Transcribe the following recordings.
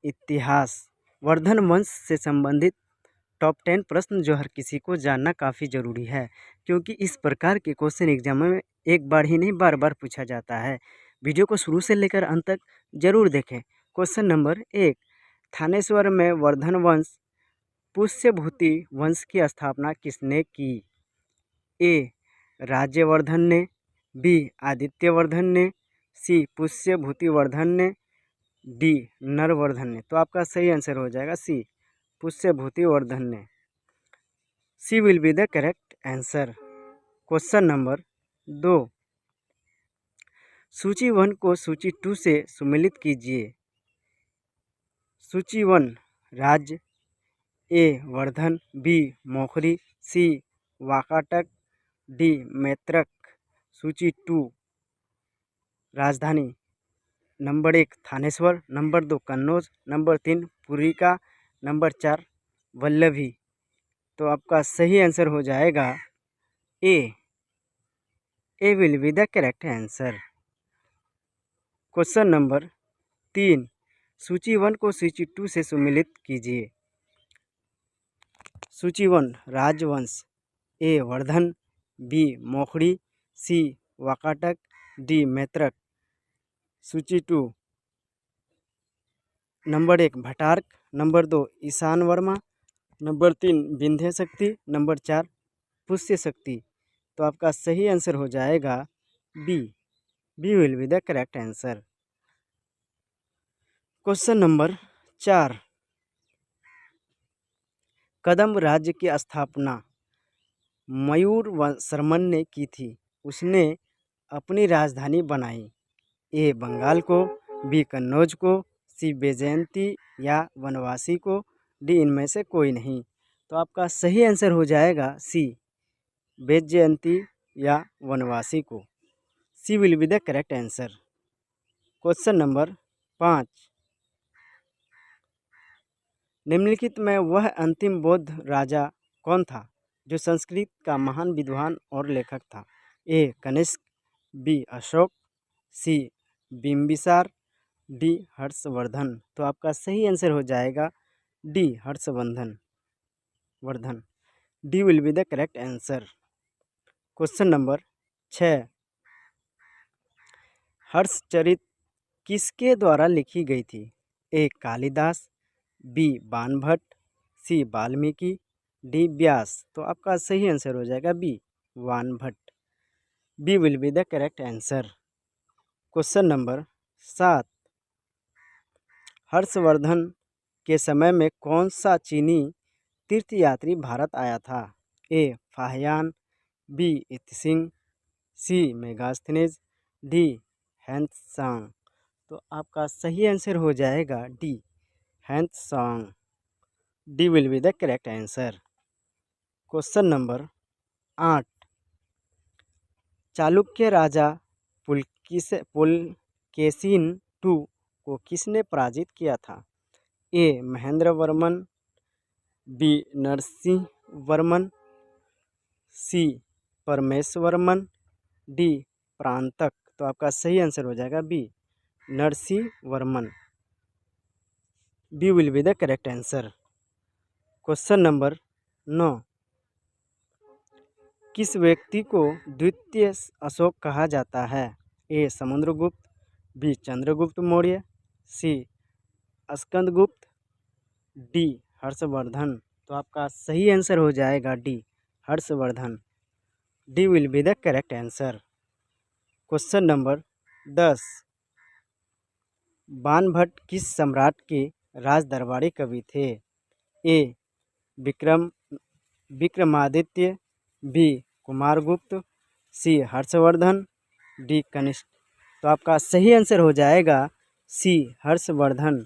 इतिहास वर्धन वंश से संबंधित टॉप 10 प्रश्न जो हर किसी को जानना काफ़ी ज़रूरी है, क्योंकि इस प्रकार के क्वेश्चन एग्जाम में एक बार ही नहीं बार बार पूछा जाता है। वीडियो को शुरू से लेकर अंत तक जरूर देखें। क्वेश्चन नंबर 1, थानेश्वर में वर्धन वंश पुष्यभूति वंश की स्थापना किसने की? ए राज्यवर्धन ने, बी आदित्यवर्धन ने, सी पुष्यभूतिवर्धन ने, डी नरवर्धन ने। तो आपका सही आंसर हो जाएगा सी पुष्यभूतिवर्धन ने। C will be the correct answer. Question number 2, सूची 1 को सूची 2 से सुमेलित कीजिए। सूची 1 राज्य, A Vardhan, B Maukhari, C Vakataka, D Maitraka. सूची 2 राजधानी, number 1 Thaneshwar, number 2 Kannauj, number 3 Purika, number 4 Vallabhi. तो आपका सही आंसर हो जाएगा A will be the correct answer. Question number 3, सूची 1 को सूची 2 से सुमेलित कीजिए। सूची 1 राजवंश, A Vardhan, B Maukhari, C Vakataka, D Maitraka. सूची 2 number 1 Bhatarka, number 2 Ishan Varma, number 3 Vindhya Shakti, number 4 पुष्य शक्ति। तो आपका सही आंसर हो जाएगा B will be the correct answer. Question number 4, कदम राज्य की स्थापना मयूर शर्मन ने की थी। उसने अपनी राजधानी बनाई, ए बंगाल को, बी कन्नौज को, सी बैजयंती या वनवासी को, डी इनमें से कोई नहीं। तो आपका सही आंसर हो जाएगा सी बैजयंती या वनवासी को। C will be the correct answer. Question number 5, निम्नलिखित में वह अंतिम बौद्ध राजा कौन था जो संस्कृत का महान विद्वान और लेखक था? A Kanishka, B Ashoka, C Bimbisara, D Harshvardhan. तो आपका सही आंसर हो जाएगा D Harshvardhan. D will be the correct answer. Question number 6, Harshacharita किसके द्वारा लिखी गई थी? A Kalidasa, B Banabhatta, C Valmiki, D Vyasa. तो आपका सही आंसर हो जाएगा B Banabhatta. B will be the correct answer. Question number 7, Harshavardhana के समय में कौन सा चीनी तीर्थयात्री भारत आया था? A Fahien, B Itsing, C Megasthenes, D Hiuen Tsang. तो आपका सही आंसर हो जाएगा D Hiuen Tsang. D will be the correct answer. Question number 8, Chalukya राजा पुलकेशिन II को किसने पराजित किया था? A Mahendra Varman, B Narasimha Varman, C Parameshvarman, D Parantaka. तो आपका सही आंसर हो जाएगा B Narasimha Varman. B will be the correct answer. Question number 9, किस व्यक्ति को द्वितीय अशोक कहा जाता है? A Samudragupta, B Chandragupta Maurya, C Skandagupta, D Harshvardhan. तो आपका सही आंसर हो जाएगा D Harshvardhan. D will be the correct answer. Question number 10, Banabhatta किस सम्राट के राज दरबारी कवि थे? A Vikramaditya, B Kumaragupta, C Harshavardhan, D Kanishka. तो आपका सही आंसर हो जाएगा C Harshavardhan.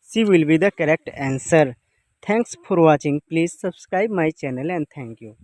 C will be the correct answer. Thanks for watching. Please subscribe my channel and thank you.